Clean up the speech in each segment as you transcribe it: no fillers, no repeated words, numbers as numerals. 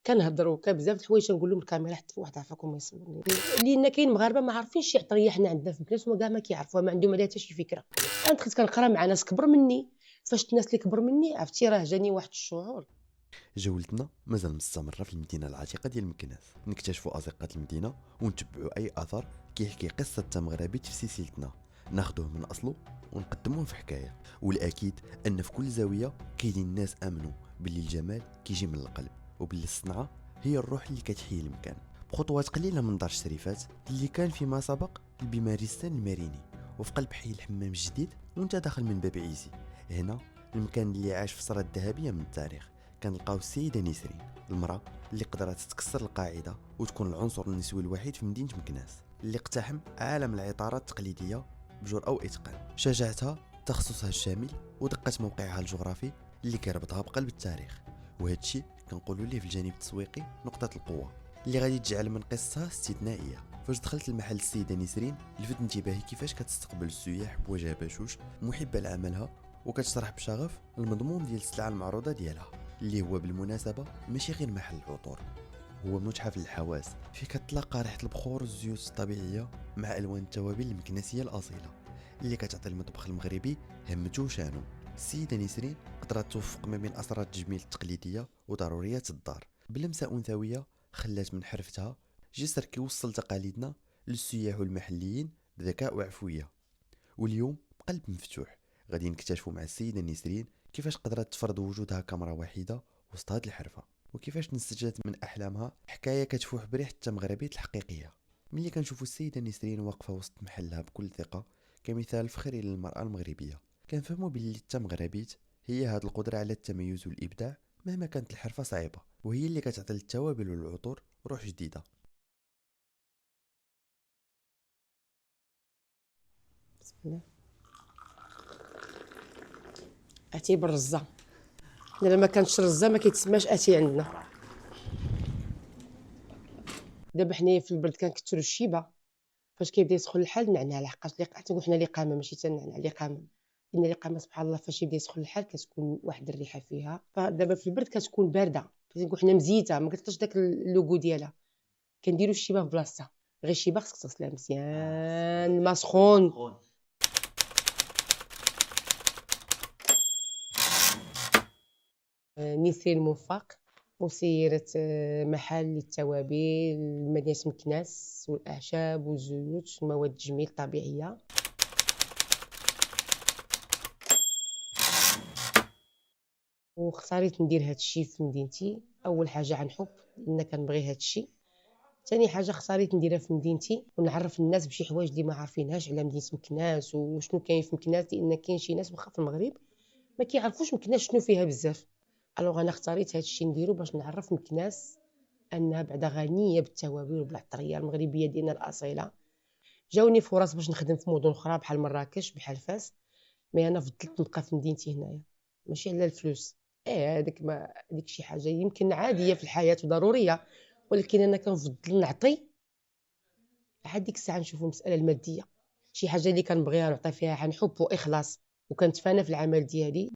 كنهضروا بزاف د الحوايج تنقول لهم الكاميرا حتى واحد عافاكم ما يصورني، لان كاين مغاربه ما عارفينش شي عطريه حنا عندنا في مكناس وما كاع ما كيعرفوها، ما عندهم عليها حتى شي فكره. انا دخلت كنقرا مع ناس كبر مني، فاش الناس اللي كبر مني عرفتي راه جاني واحد الشعور. جولتنا مازال مستمرة في المدينة العتيقة ديال مكناس، نكتشفوا أزقة المدينة ونتبعوا أي أثر كيحكي قصة تام غرابيت في سلسلتنا، ناخذوه من أصله ونقدموه في حكاية. والأكيد أن في كل زاوية كاينين الناس آمنوا باللي الجمال كيجي من القلب، وباللي الصنعة هي الروح اللي كتحيي المكان. بخطوات قليلة من دار الشريفات اللي كان فيما سبق البيمارستان الماريني، وفي قلب حي الحمام الجديد وانت داخل من باب عيسي، هنا المكان اللي عاش في فترة ذهبية من التاريخ. كنلقاو السيدة نسرين، المرأة اللي قدرت تكسر القاعدة وتكون العنصر النسوي الوحيد في مدينة مكناس، اللي اقتحم عالم العطارات التقليدية بجرأة وإتقان. شجاعتها، تخصصها الشامل، ودقة موقعها الجغرافي اللي كيربطها بقلب التاريخ، وهذا الشيء كنقولوا ليه في الجانب التسويقي نقطة القوة اللي غادي تجعل من قصتها استثنائية. فاش دخلت المحل السيدة نسرين لفت انتباهي كيفاش كتستقبل السياح بوجه بشوش، محبة لعملها، وكتشرح بشغف المضمون ديال السلعة المعروضة ديالها، اللي هو بالمناسبة ماشي غير محل العطور، هو متحف للحواس فيه كتلاقى ريحة البخور والزيوت الطبيعية مع ألوان التوابل المكنسية الأصيلة اللي كتعطي المطبخ المغربي همته وشانو. السيدة نسرين قدرت توفق ما بين أسرار التجميل التقليدية وضروريات الدار بلمسة أنثوية خلات من حرفتها جسر كيوصل تقاليدنا للسياح والمحليين بذكاء وعفوية. واليوم بقلب مفتوح غادي نكتشفوا مع السيدة نسرين كيفاش قدرت تفرض وجودها كاميرا وحيدة وسط هاد الحرفة، وكيفاش نسجت من أحلامها حكاية كتفوح بريحة التمغربية الحقيقية. ملي كنشوفوا السيدة نسرين واقفة وسط محلها بكل ثقة كمثال فخري للمرأة المغربية، كنفهموا باللي التمغربيت هي هاد القدرة على التميز والإبداع مهما كانت الحرفة صعيبة، وهي اللي كتعطي التوابل والعطور روح جديدة. بسم الله. اتي بالرزه، الا ما كانتش رزه ما كيتسماش اتي عندنا. دابا حنايا في البرد كنكثروا الشيبه، فاش كيبدا يسخن الحال نعناع، لحقاش تنقول حنا لقامه ماشي تنعناع، لقامه. ان لقامه سبحان الله فاش يبدا يسخن الحال كتكون واحد الريحه فيها، فدابا في البرد كتكون بارده، كنقول حنا مزيته ما كتعطيش داك اللوغو ديالها. كنديروا الشيبه في بلاصتها، غير الشيبه خصك تغسلها مزيان الماء سخون. نسرين موفق، مسيرة محل للتوابل مدينة مكناس والأعشاب والزيوت ومواد التجميل الطبيعية. واختاريت ندير هاد الشيء في مدينتي، أول حاجة عن حب لأن كنبغي هاد الشيء. ثاني حاجة اختاريت نديرها في مدينتي ونعرف الناس بشي حوايج اللي ما عارفينهاش على مدينة مكناس وشنو كاين في مكناس، لأن كاين شي ناس واخا في المغرب ما كيعرفوش مكناس شنو فيها بزاف. الوغ انا اختاريت هاد الشيء نديرو باش نعرف مكناس انها بعدا غنيه بالتوابل وبالعطريه المغربيه ديالنا الاصيله. جاوني فرص باش نخدم في مدن اخرى بحال مراكش بحال فاس، مي انا فضلت نبقى في مدينتي هنايا ماشي على الفلوس. هذاك ما ديك شي حاجه يمكن عاديه في الحياه وضروريه، ولكن انا كنفضل نعطي لحد ديك الساعه نشوفوا المساله الماديه شي حاجه اللي كنبغيها نعطي فيها عن حب واخلاص وكنتفانى في العمل ديالي.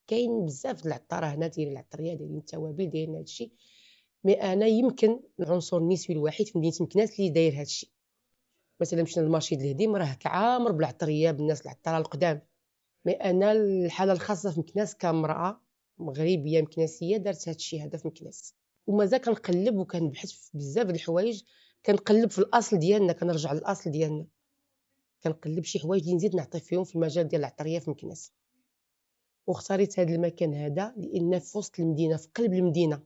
كاين بزاف د العطاره هنا دايرين العطريه دايرين التوابل دايرين هادشي، مي انا يمكن العنصر النسوي الوحيد في مدينه مكناس اللي داير هادشي. مثلا مشينا للمارشي د الهديم راه كعامر بالعطريه بالناس العطاره القدام، مي انا الحاله الخاصه في مكناس كامراه مغربيه مكناسيه دارت هادشي هذا في مكناس. ومازال كنقلب وكنبحث في بزاف د الحوايج، كنقلب في الاصل ديالنا، كنرجع للاصل ديالنا، كنقلب شي حوايج اللي نزيد نعطي فيهم في المجال ديال العطريه في مكناس. واختاريت هذا المكان هذا لان في وسط المدينه في قلب المدينه.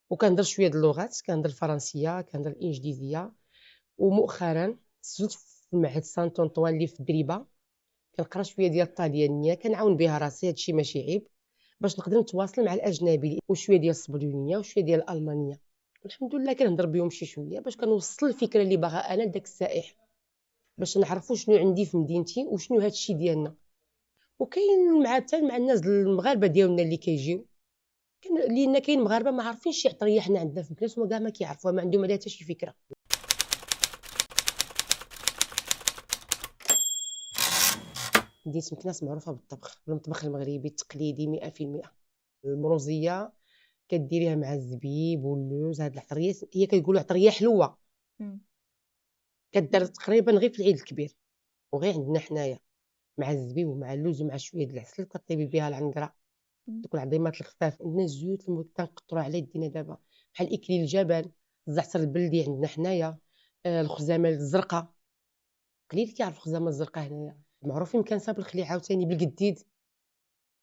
وكنهضر شويه د اللغات، كنهضر الفرنسيه كنهضر الانجليزيه، ومؤخرا سجلت في المعهد سانت انطوان اللي في دريبه كنقرا شويه ديال الطاليانيه كنعاون بها راسي، هادشي ماشي عيب باش نقدر نتواصل مع الاجنبي، وشويه ديال الصبيونيه وشويه ديال الالمانيه. الحمد لله كنهضر بهم شي شويه باش كنوصل الفكره اللي باغا انا لداك السائح، باش نعرفوا شنو عندي في مدينتي وشنو هادشي ديالنا. وكاين مع الناس المغاربه ديالنا اللي كيجيو، لان كاين مغاربه ما عارفينش شي عطريه حنا عندنا في بلاص وما كاع ما كيعرفوها، ما عندهم عليها حتى شي فكره. مدينة مكناس معروفة بالطبخ، المطبخ المغربي التقليدي 100%. المروزية كديريها مع الزبيب واللوز، هاد العطريات هي كيقولوا عطرية حلوة، كدار تقريبا غير في العيد الكبير وغير عندنا حنايا، مع الزبيب ومع اللوز ومع شوية د العسل كطيبي بها العنقرة. دوك العظيمات الخفاف. عندنا الزيوت اللي كنقطروا على يدينا دابا، بحال اكليل الجبل، الزعتر البلدي عندنا حنايا، الخزامه الزرقاء. قليل كيعرف الخزامه الزرقاء هنايا، معروفين مكنسه بالخلي عاوتاني بالقديد.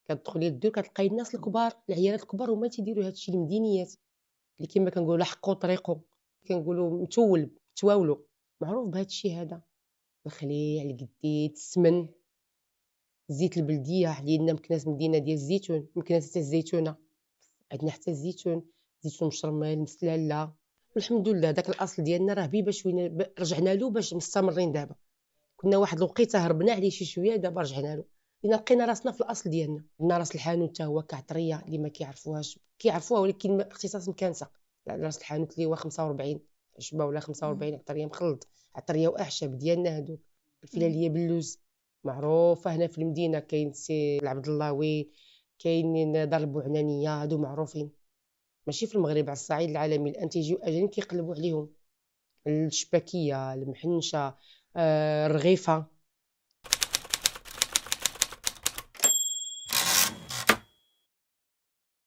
كتدخلي للدور كتلقاي الناس الكبار، العيالات الكبار هما تيديروا هادشي المدينيات اللي كما كنقولوا حقوا طريقو، كنقولوا متواولوا، معروف بهادشي هذا. الخليع، القديد، السمن، الزيت البلديه. عندنا مكناس مدينه ديال الزيتون، مكناس تاع الزيتونه، عندنا حتى الزيتون، زيتون مشرمل مسلاله. والحمد لله داك الاصل ديالنا راه بي باش رجعنا له باش مستمرين دابا. كنا واحد الوقيته هربنا عليه شي شويه، دابا رجعنا له لان لقينا راسنا في الاصل ديالنا. عندنا راس الحانوت حتى هو كعطريه اللي ما كيعرفوهاش، كيعرفوها ولكن اختصاص مكانسه. راس الحانوت اللي هو 45 عشبه ولا 45 عطريه مخلط، عطريه واعشاب ديالنا هذوك. الفلاليه باللوز معروفه هنا في المدينه، كاين سي العبد اللهوي، كاينين دار البوعنانيه، هادو معروفين ماشي في المغرب، على الصعيد العالمي. الان تيجيو اجانب كيقلبوا عليهم. الشباكيه، المحنشه، الرغيفه.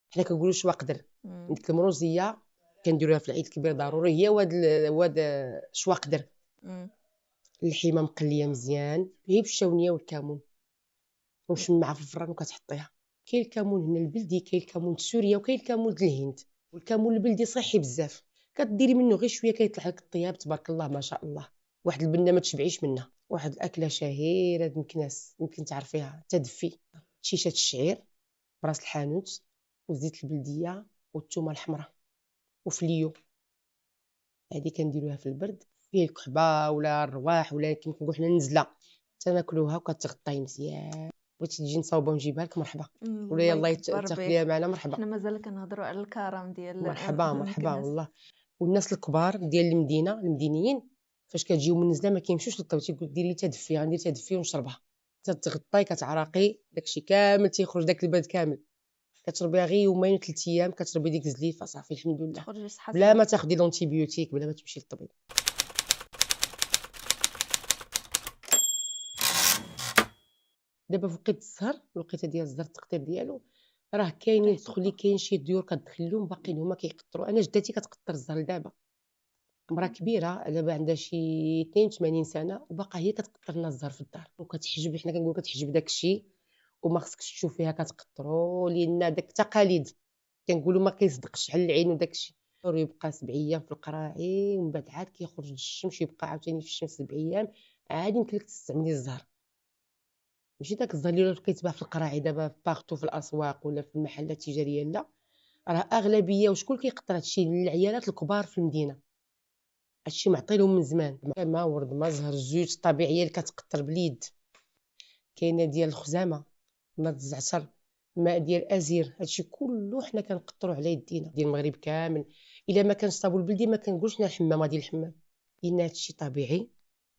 حنا كنقولوا شواقدر. ديك المروزيه كنديروها في العيد الكبير ضروري، هي واد شواقدر. اللحيمه مقليه مزيان، هي بالشاونيه والكمون ومشمعه في الفران وكتحطيها. كاين الكمون هنا البلدي، كاين الكمون سوريا، وكاين الكمون الهند. والكمون البلدي صحي بزاف، كديري منه غير شويه كيطلع لك الطياب تبارك الله ما شاء الله. واحد البنه ما تشبعيش منها. واحد الاكله شهيره د مكناس يمكن تعرفيها، تدفي شيشه الشعير براس الحانوت والزيت البلديه والثومه الحمراء وفليو. هذه كنديروها في البرد، فيه الكحبه ولا الرواح ولا كما كنقولوا حنا النزله، تناكلوها وكتغطاي مزيان. بغيتي تجي نصاوبه ونجيبها لك مرحبا، ولا يلاه تاخذيها معنا مرحبا. حنا مازال كنهضروا على الكرم ديال مرحبا والله. والناس الكبار ديال المدينه، المدينيين فاش كتجيو من نزله ما كيمشوش للطاو، تيقول ديري لي تدفي، غندير تدفي ونشربها. تتغطاي كتعرقي داكشي كامل تيخرج، داك البرد كامل كتشربيها غير يومين 3 ايام، كتشربي ديك الزليفه صافي الحمد لله، بلا ما تاخدي لونتيبيوتيك، بلا ما تمشي للطبيب. دابا في وقت الزهر، الوقيته ديال الزهر التقطير ديالو راه كاينين، تدخلي كاين شي ديور كتدخلهم باقيين هما كيقطروا. انا جدتي كتقطر الزهر دابا، مرا كبيره دابا عندها شي 82 سنه وباقا هي كتقطر لنا الزهر في الدار وكتحجب. حنا كنقولوا كتحجب داكشي وما خصكش تشوفيها كتقطروا، لان داك تقاليد كنقولوا ما كيصدقش على العين وداكشي. يبقى 7 ايام في القراعي ومن بعد عاد كيخرج للشمس، يبقى عاوتاني في الشمس 7 ايام عاد يمكن لك تستعملي الزهر. ماشي داك الزهر اللي كيتباع في القراعي دابا باغتو في الاسواق ولا في المحلات التجاريه، لا، راه اغلبيه وشكون كيقطر هادشي؟ العيالات الكبار في المدينه. هادشي معطي لهم من زمان، ما ورد ما زهر، الزيوت الطبيعيه اللي كتقطر باليد. كاينه ديال الخزامه، ماء الزعتر، ماء ديال ازير، هادشي كله حنا كنقطروا على يدينا ديال المغرب كامل. الا ما كانش صابون البلدي ما كنقولش لنا الحمامه ديال الحمام، لان هادشي طبيعي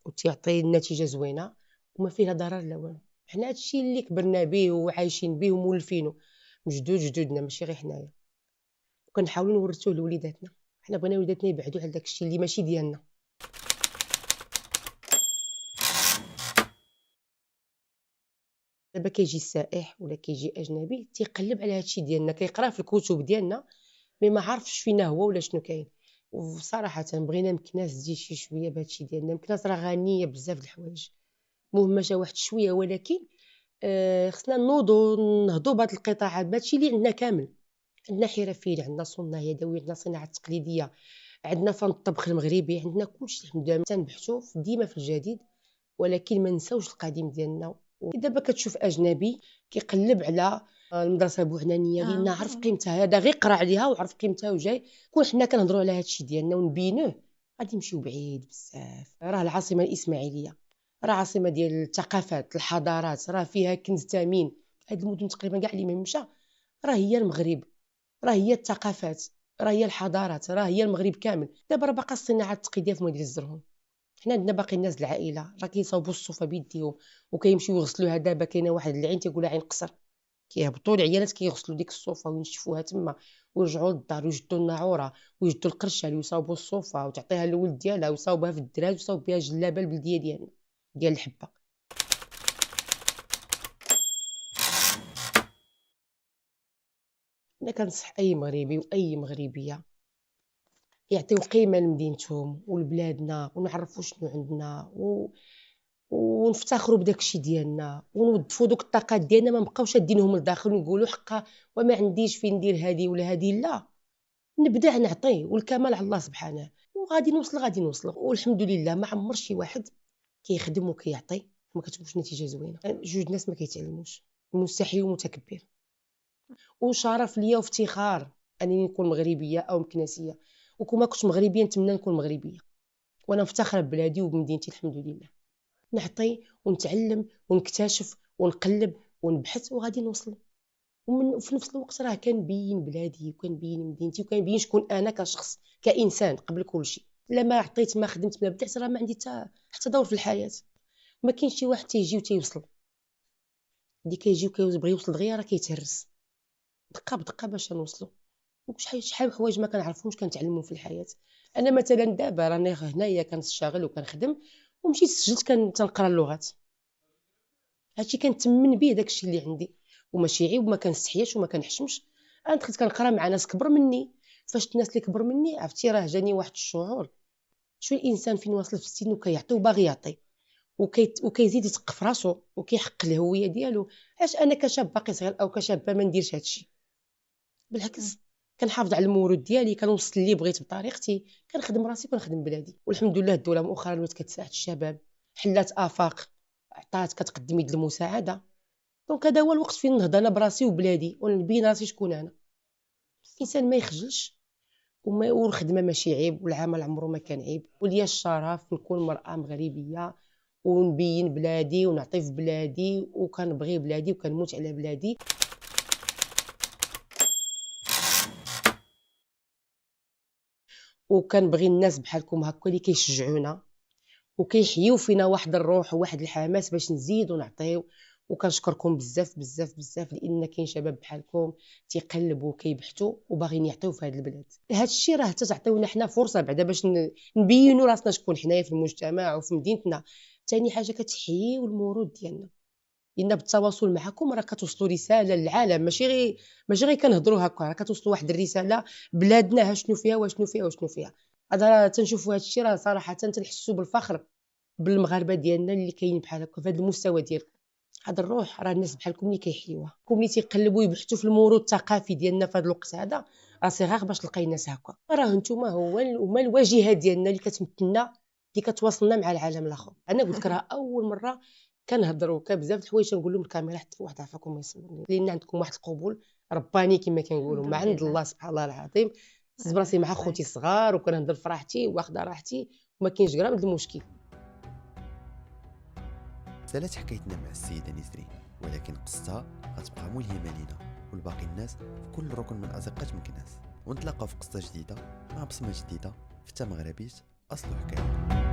وتيعطي النتيجه زوينه وما فيه لا ضرر لا والو. حنا هادشي اللي كبرنا به وعايشين به ومولفينه من جدودنا ماشي غير حنايا، وكنحاولوا نورثوه لوليداتنا. حنا بغينا وليداتنا يبعدوا على داكشي اللي ماشي ديالنا. دابا كيجي السائح ولا كيجي اجنبي تيقلب على هادشي ديالنا، كيقرا في الكتب ديالنا مي ما عارفش فينا هو ولا شنو كاين. وصراحه بغينا مكناس تزيد شي شويه بهادشي ديالنا. مكناس راه غنيه بزاف د الحوايج، مهمشه واحد شويه، ولكن خصنا نهضوا بهاد القطاعات بهادشي اللي عندنا كامل. عندنا حرفيين، عندنا صناع يدوي، عندنا صناعه تقليديه، عندنا فن الطبخ المغربي، عندنا كلشي الحمد لله. تنبحثوا ديما في الجديد ولكن ما نساوش القديم ديالنا. دابا كتشوف اجنبي كيقلب على المدرسه البوعنانيه لان عرف قيمتها، هذا غير قرا عليها وعرف قيمتها وجاي. كون حنا كنهضروا على هادشي ديالنا ونبينوه غادي نمشيو بعيد بزاف. راه العاصمه الاسماعيليه راه عاصمه ديال الثقافات الحضارات، راه فيها كنز ثمين. هاد المدن تقريبا كاع اللي ما مشى راه هي المغرب، راه هي الثقافات، راه هي الحضارات، راه هي المغرب كامل. دابا راه باقا الصناعه التقليديه في مدينه الزرهون، حنا عندنا باقي الناس العائله راه كيصاوبوا الصوفه بيديهم وكيمشيو يغسلوها. دابا كاينه واحد العين تيقولها عين قصر، كيهبطوا العيالات كيغسلوا ديك الصوفه وينشفوها تما ويرجعوا للدار ويجدوا الناعوره ويجدوا القرشال ويصاوبوا الصوفه وتعطيها للولد ديالها ويصاوبها في الدراج ويصاوب بها الجلابه البلديه ديالنا ديال الحبه. انا كنصح اي مغربي واي مغربيه يعطيو قيمه لمدينتهم ولبلادنا ونعرفوا شنو عندنا ونفتخروا بداك الشيء ديالنا ونوظفوا دوك الطاقات ديالنا، ما نبقاوش شادينهم لداخل ونقولوا حقا وما عنديش فين ندير هذه ولا هذه. لا، نبدا نعطي والكمال على الله سبحانه وغادي نوصل غادي نوصل. والحمد لله ما عمر شي واحد كيخدم وكيعطي وما كتبوش نتيجه زوينه. جوج ناس ما كيتعلموش، مستحيل ومتكبر. وشرف ليا وافتخار انني نكون مغربيه او مكناسيه، وكون ما كنتش مغربيه نتمنى نكون مغربيه. وانا مفتخره ببلادي وبمدينتي الحمد لله. نعطي ونتعلم ونكتشف ونقلب ونبحث وغادي نوصل. وفي نفس الوقت راه كنبين بلادي وكنبين مدينتي وكنبين شكون انا كشخص كانسان قبل كل شيء. الا ما عطيت ما خدمت ما بدعت راه ما عندي حتى دور في الحياه. ما كاينش شي واحد تيجي وتيوصل، اللي كيجي وكيبغي يوصل دغيا راه كيتهرس دقه بدقه باش نوصلوا. شحال حوايج ما كنعرفهمش كنتعلمهم في الحياه. انا مثلا دابا راني هنايا كنشتغل وكنخدم ومشيت سجلت تنقرا اللغات. هادشي كنتمن به داكشي اللي عندي وماشي عيب وما كنستحياش وما كنحشمش. انا دخلت كنقرا مع ناس كبر مني، فاش الناس اللي كبر مني عرفتي راه جاني واحد الشعور شو الانسان فين واصل في السن وكيعطي وباغي يعطي وكيزيد يثق في راسو وكيحقق الهويه ديالو. علاش انا كشاب باقي صغير او كشابه ما نديرش هادشي؟ بالعكس كنحافظ على المورود ديالي، كنوصل اللي بغيت بطريقتي، كنخدم راسي وكنخدم بلادي. والحمد لله الدوله مؤخرا ولات كتساعد الشباب، حلات افاق، عطات كتقدم يد المساعده. دونك هذا هو الوقت فين نهضر انا براسي وبلادي ونبين راسي شكون انا. الانسان ما يخجلش والخدمه ماشي عيب والعمل عمره ما كان عيب. وليا الشرف نكون مرأة مغربيه ونبين بلادي ونعطي في بلادي وكنبغي بلادي وكنموت على بلادي. وكنبغي الناس بحالكم هكا اللي كيشجعونا وكيحيوا فينا واحد الروح وواحد الحماس باش نزيدوا نعطيو. وكنشكركم بزاف بزاف بزاف لان كاين شباب بحالكم تيقلبوا وكيبحثوا وباغيين يعطيو في هذا البلاد. هذا الشيء راه حتى تعطيونا حنا فرصه بعدا باش نبينوا راسنا شكون حنايا في المجتمع وفي مدينتنا. ثاني حاجه كتحييو المورود ديالنا، لان بالتواصل معكم راه كتوصلوا رساله للعالم. ماشي غير كنهضروا هكا، راه كتوصلوا واحد الرساله بلادنا ها شنو فيها وشنو فيها وشنو فيها. هذا راه تنشوفوا هذا الشيء راه صراحه تنحسوا بالفخر بالمغاربه ديالنا اللي كاينين بحال هكا في هذا المستوى ديالكم. هذا الروح راه الناس بحالكم اللي كيحيوها، اللي تيقلبوا يبحثوا في المورود الثقافي ديالنا في هذا الوقت هذا. راه صغار باش تلقاي ناس هكا، راه نتوما هما الواجهه ديالنا اللي كتمثلنا اللي كتواصلنا مع العالم الاخر. انا قلت لك راه اول مره كنهضروا بزاف د الحوايج تنقول لهم الكاميرا حتى واحد عافاكم ما يصورني، لان عندكم واحد القبول رباني كما كنقولوا ما عند الله سبحان الله العظيم. حسيت براسي مع خوتي الصغار وكنهضر فرحتي واخده راحتي وما كاينش غير المشكل. سالات حكايتنا مع السيده نسرين، ولكن قصتها غتبقى ملهمه لينا والباقي الناس في كل ركن من ازقه مكناس. ونتلاقاو في قصه جديده مع بصمه جديده في تا مغربيت اصل حكايه.